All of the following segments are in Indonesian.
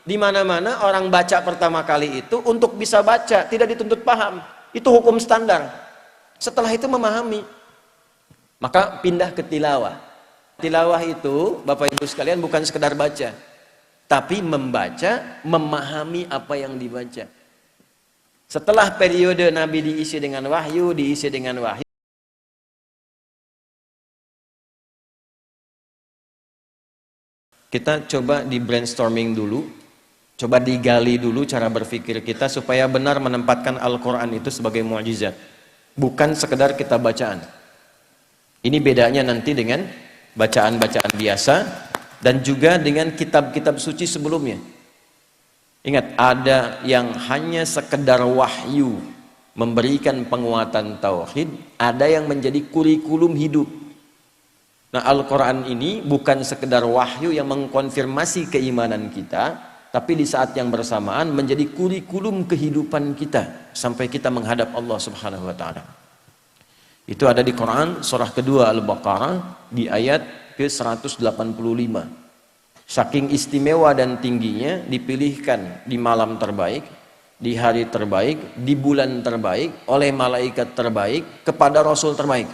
Di mana-mana orang baca pertama kali itu untuk bisa baca, tidak dituntut paham. Itu hukum standar. Setelah itu memahami. Maka pindah ke tilawah. Tilawah itu, Bapak Ibu sekalian, bukan sekedar baca, tapi membaca, memahami apa yang dibaca. Setelah periode Nabi diisi dengan wahyu, kita coba di brainstorming dulu, coba digali dulu cara berpikir kita supaya benar menempatkan Al-Quran itu sebagai mukjizat, bukan sekedar kita bacaan. Ini bedanya nanti dengan bacaan-bacaan biasa dan juga dengan kitab-kitab suci sebelumnya. Ingat, ada yang hanya sekedar wahyu memberikan penguatan tauhid, ada yang menjadi kurikulum hidup. Nah, Al-Quran ini bukan sekedar wahyu yang mengkonfirmasi keimanan kita, tapi di saat yang bersamaan menjadi kurikulum kehidupan kita sampai kita menghadap Allah Subhanahu wa Ta'ala. Itu ada di Quran surah kedua Al-Baqarah di ayat ke-185. Saking istimewa dan tingginya dipilihkan di malam terbaik, di hari terbaik, di bulan terbaik, oleh malaikat terbaik kepada Rasul terbaik.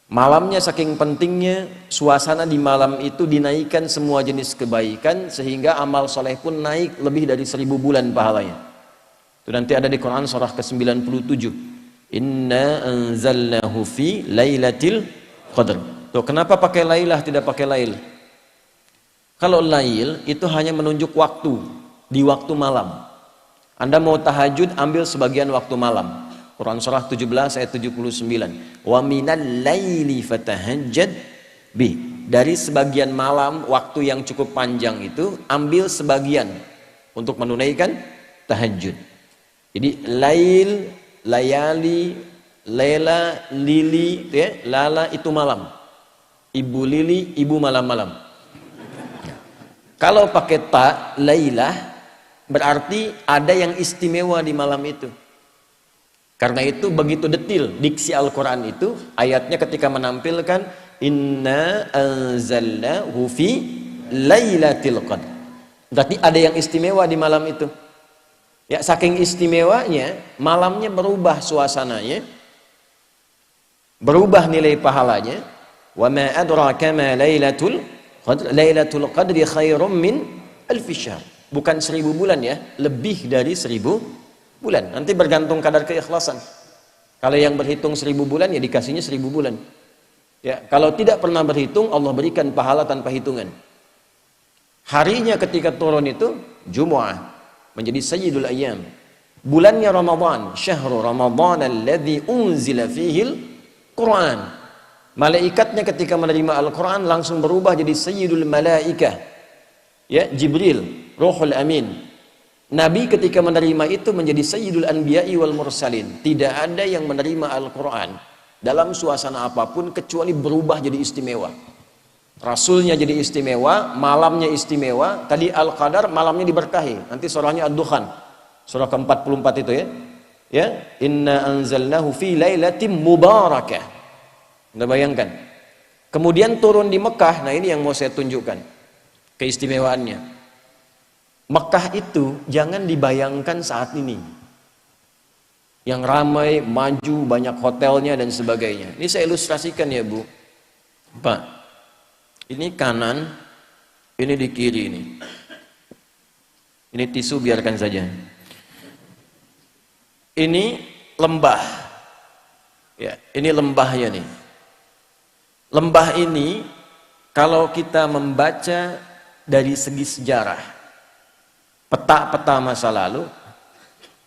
Malamnya saking pentingnya, suasana di malam itu dinaikkan semua jenis kebaikan sehingga amal soleh pun naik lebih dari 1000 bulan pahalanya. Itu nanti ada di Quran surah ke-97. Inna anzalnahu fi lailatul qadr. Tuh, kenapa pakai lailah tidak pakai lail? Kalau lail itu hanya menunjuk waktu, di waktu malam. Anda mau tahajud, ambil sebagian waktu malam. Quran surah 17 ayat 79. Wa minal laili fatahajjad bi. Dari sebagian malam, waktu yang cukup panjang itu, ambil sebagian untuk menunaikan tahajud. Jadi lail, layali, lela, lili, ya, lala itu malam. Ibu lili, ibu malam-malam. Kalau pakai ta, lailah, berarti ada yang istimewa di malam itu. Karena itu begitu detil diksi Al-Quran itu, ayatnya ketika menampilkan inna anzalnahu fi lailatul qadr. Berarti ada yang istimewa di malam itu. Ya, saking istimewanya, malamnya berubah suasananya, berubah nilai pahalanya. Wa ma adraka ma lailatul qadr. Lailatul qadri khairum min alfi syahr. Bukan 1000 bulan ya, lebih dari 1000 bulan. Nanti bergantung kadar keikhlasan. Kalau yang berhitung 1000 bulan ya dikasihnya 1000 bulan. Ya, kalau tidak pernah berhitung, Allah berikan pahala tanpa hitungan. Harinya ketika turun itu Jumu'ah, menjadi sayyidul ayyam. Bulannya Ramadan, syahrul Ramadan alladzi unzila fihil Quran. Malaikatnya ketika menerima Al-Quran langsung berubah jadi sayyidul malaikah. Ya, Jibril, Ruhul Amin. Nabi ketika menerima itu menjadi sayyidul anbiya'i wal mursalin. Tidak ada yang menerima Al-Quran dalam suasana apapun kecuali berubah jadi istimewa. Rasulnya jadi istimewa, malamnya istimewa. Tadi Al-Qadar, malamnya diberkahi. Nanti surahnya Ad-Dukhan, surah ke-44 itu ya. Ya, inna anzalnahu fi lailatin mubarakah. Anda bayangkan. Kemudian turun di Mekah. Nah, ini yang mau saya tunjukkan keistimewaannya. Mekah itu jangan dibayangkan saat ini yang ramai, maju, banyak hotelnya dan sebagainya. Ini saya ilustrasikan ya Bu Pak. Ini kanan, ini di kiri ini. Ini tisu biarkan saja. Ini lembah. Ya, ini lembahnya nih. Lembah ini kalau kita membaca dari segi sejarah, peta-peta masa lalu,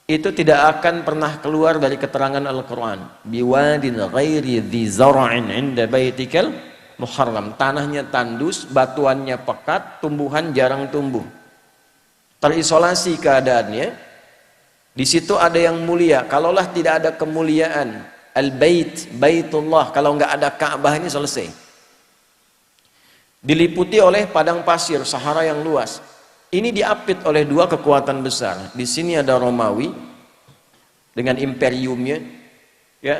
itu tidak akan pernah keluar dari keterangan Al-Quran. Biwadin ghairi dhi zara'in inda baitikal muharram. Tanahnya tandus, batuannya pekat, tumbuhan jarang tumbuh. Terisolasi keadaannya. Di situ ada yang mulia. Kalaulah tidak ada kemuliaan Al-Bait, Baitullah, kalau nggak ada Ka'bah ini selesai. Diliputi oleh padang pasir, Sahara yang luas. Ini diapit oleh dua kekuatan besar. Di sini ada Romawi dengan imperiumnya, ya.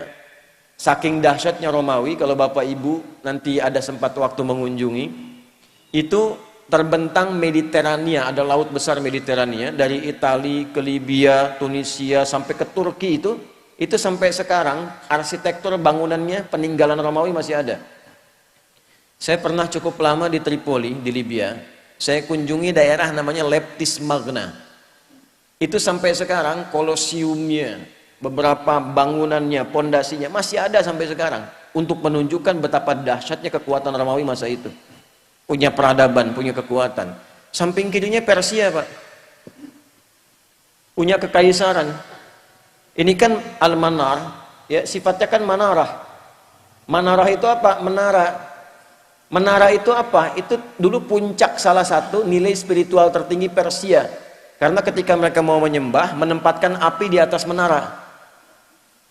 Saking dahsyatnya Romawi, kalau Bapak Ibu nanti ada sempat waktu mengunjungi, itu terbentang Mediterania, ada laut besar Mediterania, dari Italia ke Libya, Tunisia sampai ke Turki itu sampai sekarang arsitektur bangunannya peninggalan Romawi masih ada. Saya pernah cukup lama di Tripoli di Libya. Saya kunjungi daerah namanya Leptis Magna. Itu sampai sekarang kolosiumnya, beberapa bangunannya, pondasinya masih ada sampai sekarang untuk menunjukkan betapa dahsyatnya kekuatan Romawi masa itu. Punya peradaban, punya kekuatan. Samping kirinya Persia, Pak. Punya kekaisaran. Ini kan Al-Manar, ya, sifatnya kan manarah. Manarah itu apa? Menara. Menara itu apa? Itu dulu puncak salah satu nilai spiritual tertinggi Persia. Karena ketika mereka mau menyembah, menempatkan api di atas menara.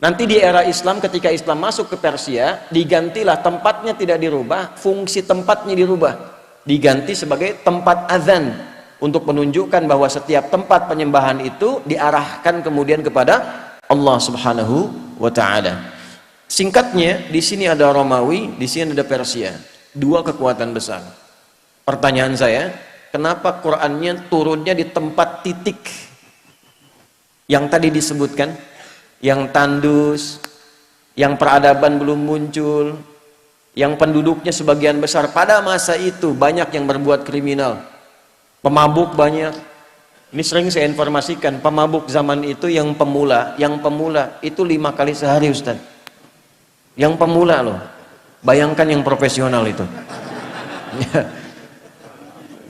Nanti di era Islam, ketika Islam masuk ke Persia, digantilah, tempatnya tidak dirubah, fungsi tempatnya dirubah. Diganti sebagai tempat azan, untuk menunjukkan bahwa setiap tempat penyembahan itu diarahkan kemudian kepada Allah Subhanahu wa Ta'ala. Singkatnya, di sini ada Romawi, di sini ada Persia. Dua kekuatan besar. Pertanyaan saya, kenapa Qur'annya turunnya di tempat titik yang tadi disebutkan, yang tandus, yang peradaban belum muncul, yang penduduknya sebagian besar pada masa itu banyak yang berbuat kriminal, pemabuk banyak. Ini sering saya informasikan, pemabuk zaman itu yang pemula itu 5 kali sehari, Ustaz. Yang pemula loh. Bayangkan yang profesional itu.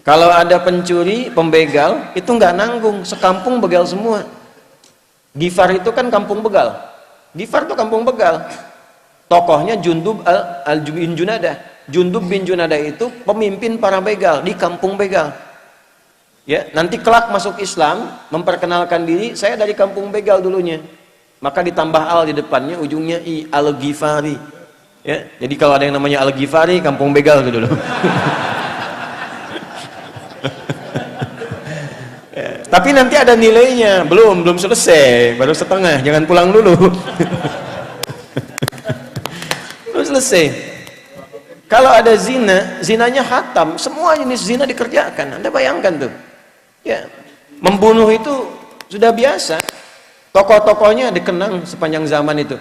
Kalau ada pencuri, pembegal, itu nggak nanggung, sekampung begal semua. Gifar itu kan kampung begal. Gifar itu kampung begal. Tokohnya Jundub bin Junadah. Jundub bin Junadah itu pemimpin para begal di kampung begal. Ya, nanti kelak masuk Islam, memperkenalkan diri, saya dari kampung begal dulunya. Maka ditambah al di depannya, ujungnya i, Al-Ghifari. Ya, jadi kalau ada yang namanya Al-Ghifari, kampung begal itu dulu. Ya, tapi nanti ada nilainya, belum selesai, baru setengah, jangan pulang dulu. Belum selesai. Kalau ada zina, zinanya hatam, semua jenis zina dikerjakan. Anda bayangkan tuh. Ya, membunuh itu sudah biasa. Tokoh-tokohnya dikenang sepanjang zaman itu.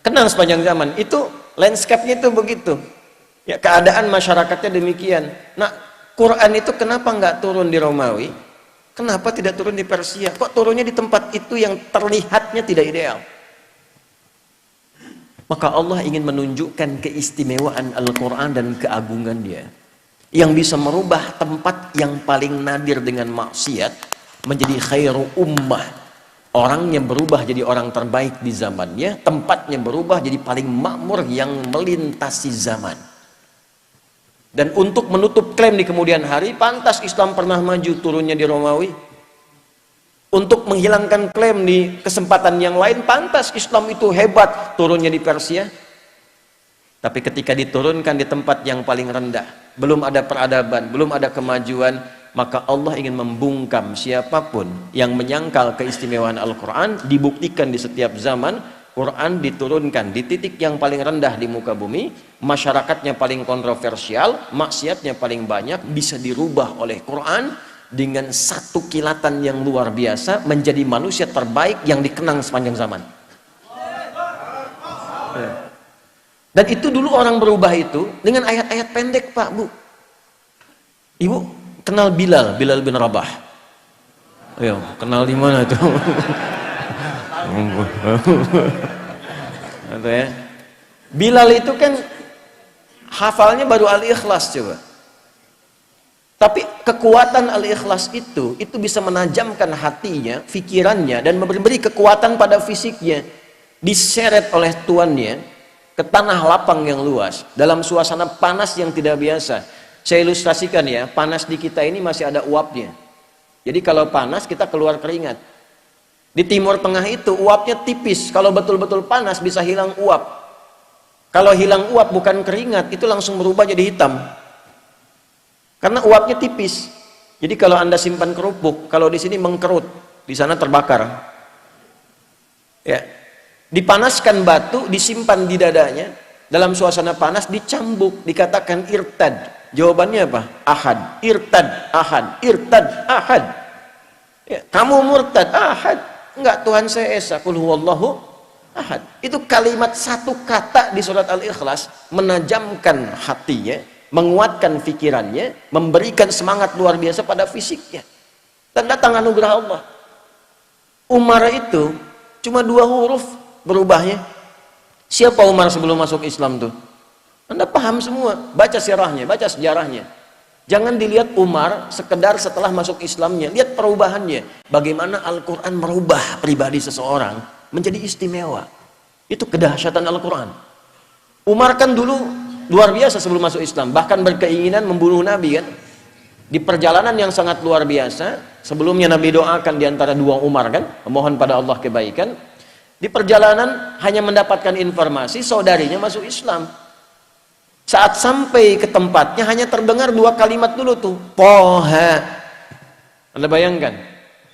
Kenang sepanjang zaman. Itu landscape-nya itu begitu. Ya, keadaan masyarakatnya demikian. Nah, Quran itu kenapa nggak turun di Romawi? Kenapa tidak turun di Persia? Kok turunnya di tempat itu yang terlihatnya tidak ideal? Maka Allah ingin menunjukkan keistimewaan Al-Quran dan keagungan dia, yang bisa merubah tempat yang paling nadir dengan maksiat menjadi khairu ummah. Orangnya berubah jadi orang terbaik di zamannya, tempatnya berubah jadi paling makmur yang melintasi zaman. Dan untuk menutup klaim di kemudian hari, pantas Islam pernah maju turunnya di Romawi. Untuk menghilangkan klaim di kesempatan yang lain, pantas Islam itu hebat turunnya di Persia. Tapi ketika diturunkan di tempat yang paling rendah, belum ada peradaban, belum ada kemajuan, maka Allah ingin membungkam siapapun yang menyangkal keistimewaan Al-Quran. Dibuktikan di setiap zaman, Quran diturunkan di titik yang paling rendah di muka bumi, masyarakatnya paling kontroversial, maksiatnya paling banyak, bisa dirubah oleh Quran dengan satu kilatan yang luar biasa, menjadi manusia terbaik yang dikenang sepanjang zaman. Dan itu dulu orang berubah itu dengan ayat-ayat pendek, Pak, Bu. Ibu kenal Bilal bin Rabah? Ayo, kenal di mana itu? Atau ya. Bilal itu kan hafalnya baru Al-Ikhlas coba. Tapi kekuatan Al-Ikhlas itu bisa menajamkan hatinya, pikirannya, dan memberi kekuatan pada fisiknya. Diseret oleh tuannya ke tanah lapang yang luas, dalam suasana panas yang tidak biasa. Saya ilustrasikan ya, panas di kita ini masih ada uapnya. Jadi kalau panas kita keluar keringat. Di Timur Tengah itu uapnya tipis, kalau betul-betul panas bisa hilang uap. Kalau hilang uap bukan keringat, itu langsung berubah jadi hitam. Karena uapnya tipis. Jadi kalau Anda simpan kerupuk, kalau di sini mengkerut, di sana terbakar. Ya. Dipanaskan batu, disimpan di dadanya, dalam suasana panas, dicambuk, dikatakan irtad, Jawabannya apa? Ahad, irtad, ahad, irtad, ahad. Ya, kamu murtad, ahad. Enggak, Tuhan saya esa, qul huwallahu ahad. Itu kalimat satu kata di surat Al-Ikhlas menajamkan hatinya, menguatkan pikirannya, memberikan semangat luar biasa pada fisiknya. Dan datang anugerah Allah. Umar itu cuma 2 huruf berubahnya. Siapa Umar sebelum masuk Islam tuh? Anda paham semua, baca sirahnya, baca sejarahnya. Jangan dilihat Umar sekedar setelah masuk Islamnya, lihat perubahannya. Bagaimana Al-Quran merubah pribadi seseorang menjadi istimewa. Itu kedahsyatan Al-Quran. Umar kan dulu luar biasa sebelum masuk Islam, bahkan berkeinginan membunuh Nabi kan. Di perjalanan yang sangat luar biasa, sebelumnya Nabi doakan diantara 2 Umar kan, memohon pada Allah kebaikan. Di perjalanan hanya mendapatkan informasi saudarinya masuk Islam. Saat sampai ke tempatnya hanya terdengar 2 kalimat dulu tuh, Toha. Anda bayangkan,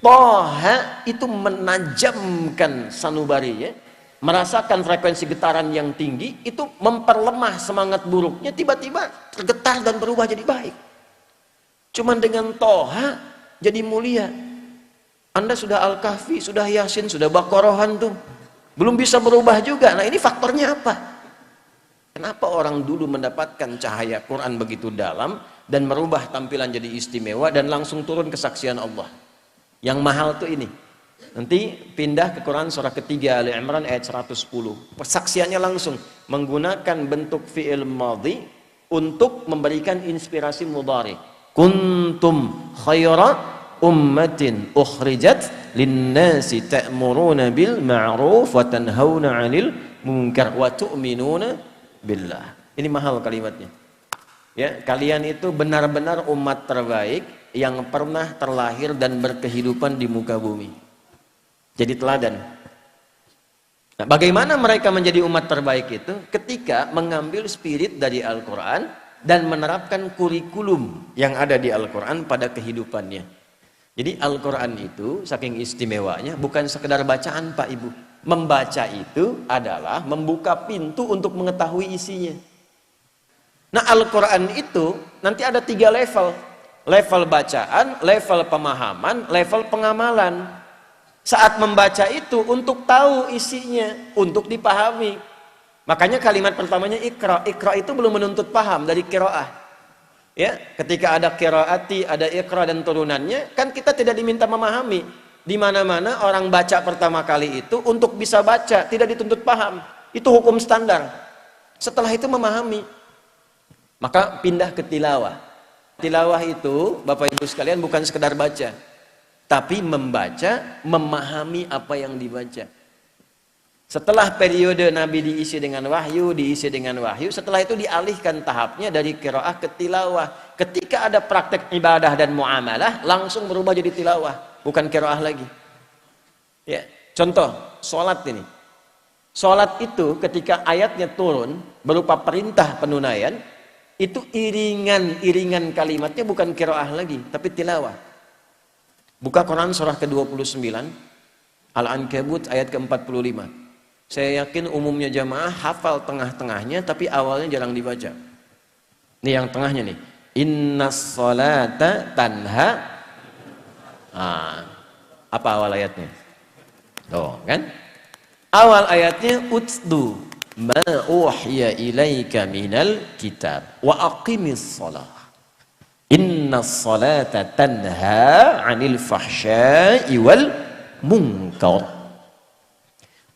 Toha itu menajamkan sanubarinya, merasakan frekuensi getaran yang tinggi, itu memperlemah semangat buruknya, tiba-tiba tergetar dan berubah jadi baik. Cuman dengan Toha jadi mulia. Anda sudah Al-Kahfi, sudah Yasin, sudah Baqarahan tuh, belum bisa berubah juga. Nah ini faktornya apa? Kenapa orang dulu mendapatkan cahaya Quran begitu dalam dan merubah tampilan jadi istimewa dan langsung turun kesaksian Allah? Yang mahal tuh ini. Nanti pindah ke Quran surah ketiga Ali Imran ayat 110. Persaksiannya langsung menggunakan bentuk fi'il madhi untuk memberikan inspirasi mudhari. Kuntum khaira ummatin ukhrijat linnasi ta'muruna bil ma'ruf wa tanhauna 'anil munkar wa tu'minuna billah. Ini mahal kalimatnya. Ya, kalian itu benar-benar umat terbaik yang pernah terlahir dan berkehidupan di muka bumi. Jadi teladan. Nah, bagaimana mereka menjadi umat terbaik itu? Ketika mengambil spirit dari Al-Quran dan menerapkan kurikulum yang ada di Al-Quran pada kehidupannya. Jadi Al-Quran itu saking istimewanya bukan sekedar bacaan Pak Ibu. Membaca itu adalah membuka pintu untuk mengetahui isinya. Nah Al-Quran itu nanti ada 3 level. Level bacaan, level pemahaman, level pengamalan. Saat membaca itu untuk tahu isinya, untuk dipahami. Makanya kalimat pertamanya ikra. Ikra itu belum menuntut paham dari qiraah. Ya, ketika ada qiraati, ada ikra dan turunannya, kan kita tidak diminta memahami. Di mana-mana orang baca pertama kali itu untuk bisa baca, tidak dituntut paham. Itu hukum standar. Setelah itu memahami. Maka pindah ke tilawah. Tilawah itu, Bapak Ibu sekalian, bukan sekedar baca, tapi membaca, memahami apa yang dibaca. Setelah periode Nabi diisi dengan wahyu, setelah itu dialihkan tahapnya dari qiraah ke tilawah. Ketika ada praktek ibadah dan muamalah, langsung berubah jadi tilawah. Bukan qiraah lagi. Ya, contoh sholat ini. Sholat itu ketika ayatnya turun berupa perintah penunaian, itu iringan kalimatnya bukan qiraah lagi, tapi tilawah. Buka Quran surah ke-29 Al-Ankabut ayat ke-45. Saya yakin umumnya jamaah hafal tengah-tengahnya, tapi awalnya jarang dibaca. Ini yang tengahnya nih. Innas sholata tanha. Apa awal ayatnya? Oh, kan? Awal ayatnya utlu ma uhiya ilaika minal kitab wa aqimis shalah. Innas salata tanha 'anil fahsya'i wal munkar.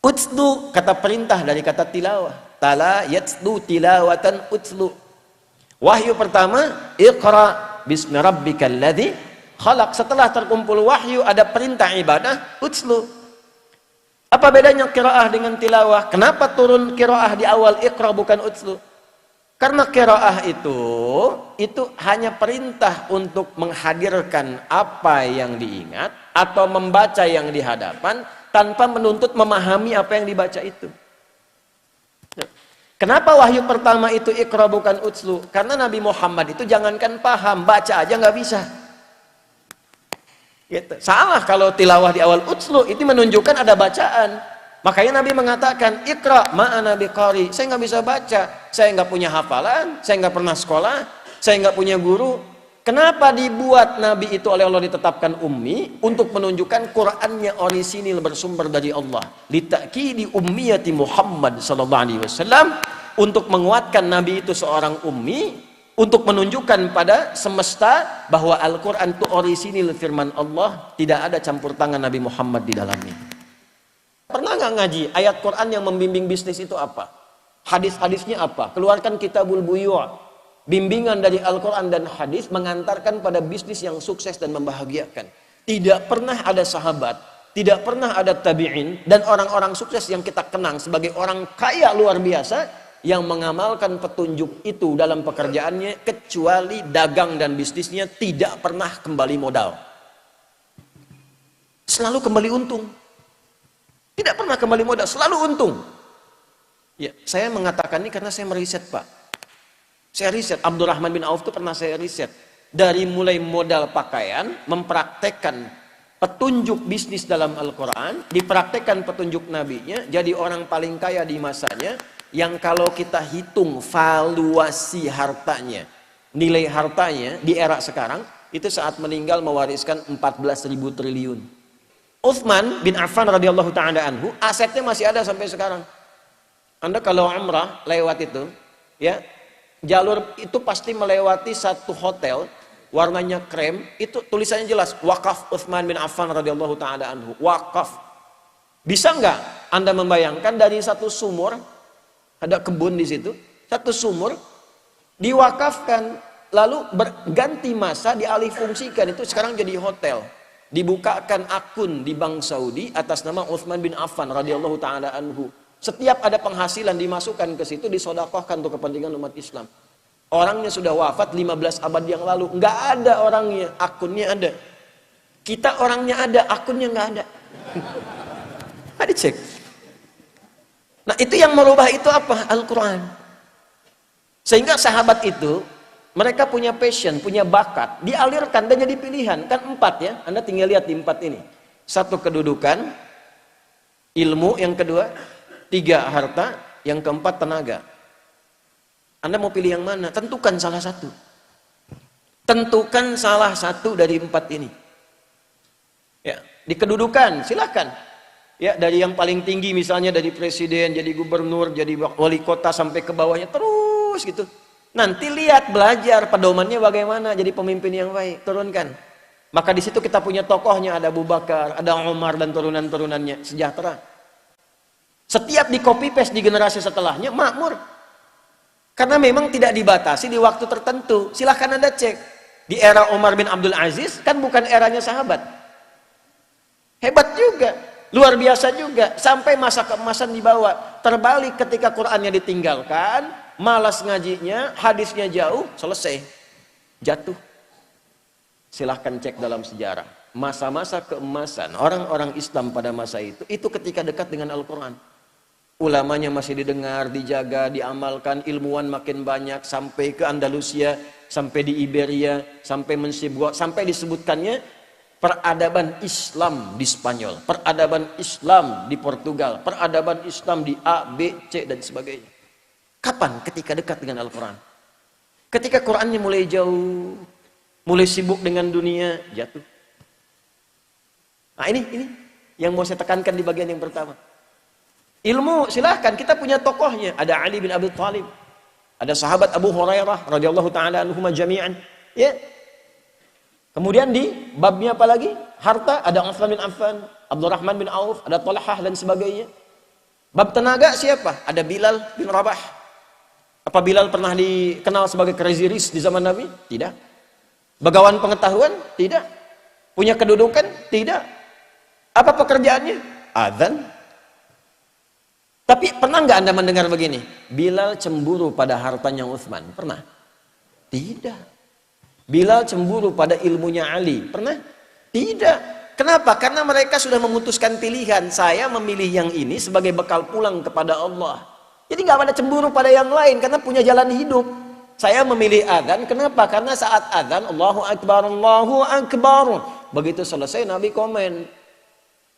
Utlu kata perintah dari kata tilawah. Tala yatlu tilawatan utlu. Wahyu pertama, iqra bismi rabbikal ladzi khalaq. Setelah terkumpul wahyu ada perintah ibadah, utslu. Apa bedanya qiraah dengan tilawah? Kenapa turun qiraah di awal iqra bukan utslu? Karena qiraah itu hanya perintah untuk menghadirkan apa yang diingat atau membaca yang di hadapan tanpa menuntut memahami apa yang dibaca itu. Kenapa wahyu pertama itu iqra bukan utslu? Karena Nabi Muhammad itu jangankan paham, baca aja nggak bisa. Gitu. Salah kalau tilawah di awal utslu, itu menunjukkan ada bacaan. Makanya Nabi mengatakan iqra ma'ana biqari. Saya nggak bisa baca, saya nggak punya hafalan, saya nggak pernah sekolah, saya nggak punya guru. Kenapa dibuat Nabi itu oleh Allah ditetapkan ummi? Untuk menunjukkan Qur'annya orisinil bersumber dari Allah. Litakidi ummiyati Muhammad sallallahu alaihi wasallam, untuk menguatkan Nabi itu seorang ummi, untuk menunjukkan pada semesta bahwa Al-Qur'an itu orisinil firman Allah, tidak ada campur tangan Nabi Muhammad di dalamnya. Pernah nggak ngaji ayat Quran yang membimbing bisnis itu apa? Hadis-hadisnya apa? Keluarkan Kitabul Buyu'. Bimbingan dari Al-Quran dan hadis mengantarkan pada bisnis yang sukses dan membahagiakan. Tidak pernah ada sahabat, tidak pernah ada tabi'in, dan orang-orang sukses yang kita kenang sebagai orang kaya luar biasa yang mengamalkan petunjuk itu dalam pekerjaannya, kecuali dagang dan bisnisnya tidak pernah kembali modal. Selalu kembali untung. Tidak pernah kembali modal, selalu untung. Ya, saya mengatakan ini karena saya meriset, Pak. Saya riset, Abdurrahman bin Auf itu pernah saya riset. Dari mulai modal pakaian, mempraktekkan petunjuk bisnis dalam Al-Quran, dipraktekkan petunjuk nabinya, jadi orang paling kaya di masanya, yang kalau kita hitung valuasi hartanya, nilai hartanya di era sekarang, itu saat meninggal mewariskan 14.000 triliun. Utsman bin Affan radhiyallahu ta'ala anhu, asetnya masih ada sampai sekarang. Anda kalau umrah lewat itu, ya, jalur itu pasti melewati satu hotel warnanya krem, itu tulisannya jelas wakaf Utsman bin Affan radhiyallahu taala anhu, wakaf. Bisa nggak Anda membayangkan dari satu sumur, ada kebun di situ, satu sumur diwakafkan, lalu berganti masa dialih fungsikan, itu sekarang jadi hotel, dibukakan akun di Bank Saudi atas nama Utsman bin Affan radhiyallahu taala anhu. Setiap ada penghasilan dimasukkan ke situ, disodakohkan untuk kepentingan umat Islam. Orangnya sudah wafat 15 abad yang lalu. Nggak ada orangnya, akunnya ada. Kita orangnya ada, akunnya nggak ada. Ada cek. Nah itu yang merubah itu apa? Al-Quran. Sehingga sahabat itu, mereka punya passion, punya bakat, dialirkan dan jadi pilihan. Kan 4 ya, Anda tinggal lihat di 4 ini. 1 kedudukan, ilmu yang kedua, 3 harta, yang keempat tenaga. Anda mau pilih yang mana? Tentukan salah satu. Tentukan salah satu dari 4 ini. Ya, di kedudukan silakan. Ya, dari yang paling tinggi misalnya dari presiden, jadi gubernur, jadi wali kota sampai ke bawahnya terus gitu. Nanti lihat belajar pedomannya bagaimana jadi pemimpin yang baik, turunkan. Maka di situ kita punya tokohnya, ada Abu Bakar, ada Umar dan turunan-turunannya, sejahtera. Setiap di copy paste di generasi setelahnya makmur. Karena memang tidak dibatasi di waktu tertentu. Silahkan Anda cek. Di era Umar bin Abdul Aziz kan bukan eranya sahabat. Hebat juga, luar biasa juga. Sampai masa keemasan dibawa. Terbalik ketika Qur'annya ditinggalkan, malas ngajinya, hadisnya jauh, selesai. Jatuh. Silahkan cek dalam sejarah. Masa-masa keemasan orang-orang Islam pada masa itu ketika dekat dengan Al-Quran. Ulamanya masih didengar, dijaga, diamalkan, ilmuwan makin banyak, sampai ke Andalusia, sampai di Iberia, sampai Mensibwa, sampai disebutkannya peradaban Islam di Spanyol, peradaban Islam di Portugal, peradaban Islam di A, B, C, dan sebagainya. Kapan? Ketika dekat dengan Al-Quran. Ketika Qurannya mulai jauh, mulai sibuk dengan dunia, jatuh. Nah ini yang mau saya tekankan di bagian yang pertama. Ilmu silahkan, kita punya tokohnya. Ada Ali bin Abi Thalib, ada sahabat Abu Hurairah radhiyallahu taala anhum jami'an. Ya. Kemudian di babnya apa lagi? Harta, ada Utsman bin Affan, Abdurrahman bin Auf, ada Talhah dan sebagainya. Bab tenaga siapa? Ada Bilal bin Rabah. Apa Bilal pernah dikenal sebagai crazy rich di zaman Nabi? Tidak. Bagawan pengetahuan? Tidak. Punya kedudukan? Tidak. Apa pekerjaannya? Adzan. Tapi pernah nggak Anda mendengar begini? Bilal cemburu pada hartanya Utsman. Pernah? Tidak. Bilal cemburu pada ilmunya Ali. Pernah? Tidak. Kenapa? Karena mereka sudah memutuskan pilihan. Saya memilih yang ini sebagai bekal pulang kepada Allah. Jadi nggak ada cemburu pada yang lain karena punya jalan hidup. Saya memilih adzan. Kenapa? Karena saat adzan Allahu Akbar, Allahu Akbar. Begitu selesai Nabi komen,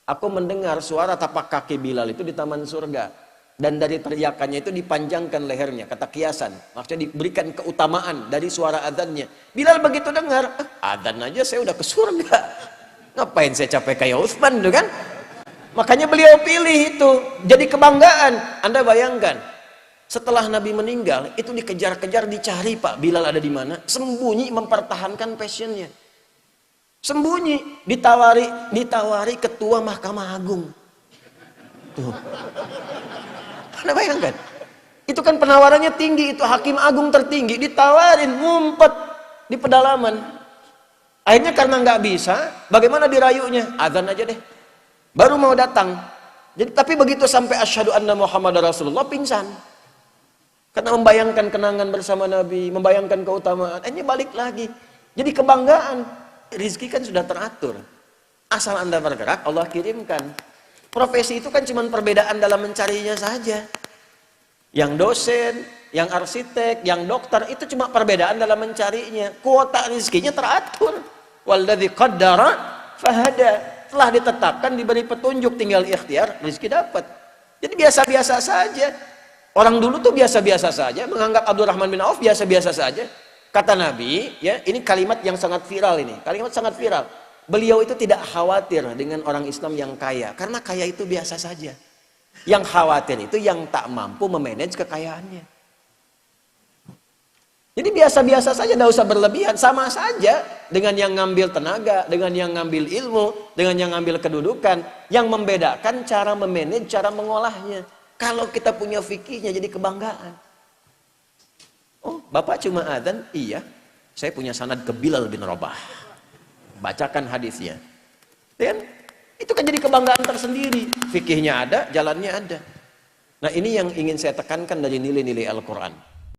aku mendengar suara tapak kaki Bilal itu di taman surga. Dan dari teriakannya itu dipanjangkan lehernya, kata kiasan. Maksudnya diberikan keutamaan dari suara adzannya. Bilal begitu dengar, adzan aja saya udah ke surga. Ngapain saya capek kayak Utsman tuh kan? Makanya beliau pilih itu. Jadi kebanggaan. Anda bayangkan, setelah Nabi meninggal, itu dikejar-kejar, dicari Pak Bilal ada di mana. Sembunyi mempertahankan passionnya. Sembunyi, ditawari ketua Mahkamah Agung. Tuh. Anda bayangkan, itu kan penawarannya tinggi, itu hakim agung tertinggi, ditawarin, ngumpet di pedalaman. Akhirnya karena nggak bisa, bagaimana dirayunya? Azan aja deh. Baru mau datang. Jadi tapi begitu sampai asyhadu anna Muhammad Rasulullah, pingsan. Karena membayangkan kenangan bersama Nabi, membayangkan keutamaan. Akhirnya balik lagi. Jadi kebanggaan. Rizki kan sudah teratur. Asal Anda bergerak, Allah kirimkan. Profesi itu kan cuma perbedaan dalam mencarinya saja. Yang dosen, yang arsitek, yang dokter, itu cuma perbedaan dalam mencarinya. Kuota rizkinya teratur. Walladzi qaddara fahada. Telah ditetapkan, diberi petunjuk, tinggal ikhtiar, rizki dapat. Jadi biasa-biasa saja. Orang dulu tuh biasa-biasa saja, menganggap Abdurrahman bin Auf biasa-biasa saja. Kata Nabi, ya, ini kalimat yang sangat viral ini. Kalimat sangat viral. Beliau itu tidak khawatir dengan orang Islam yang kaya, karena kaya itu biasa saja. Yang khawatir itu yang tak mampu memanage kekayaannya. Jadi biasa-biasa saja, tidak usah berlebihan. Sama saja dengan yang ngambil tenaga, dengan yang ngambil ilmu, dengan yang ngambil kedudukan. Yang membedakan cara memanage, cara mengolahnya. Kalau kita punya fikihnya jadi kebanggaan. Oh, Bapak cuma adzan? Iya, saya punya sanad ke Bilal bin Rabah. Bacakan hadisnya. Dan itu kan jadi kebanggaan tersendiri. Fikihnya ada, jalannya ada. Nah, ini yang ingin saya tekankan dari nilai-nilai Al-Quran.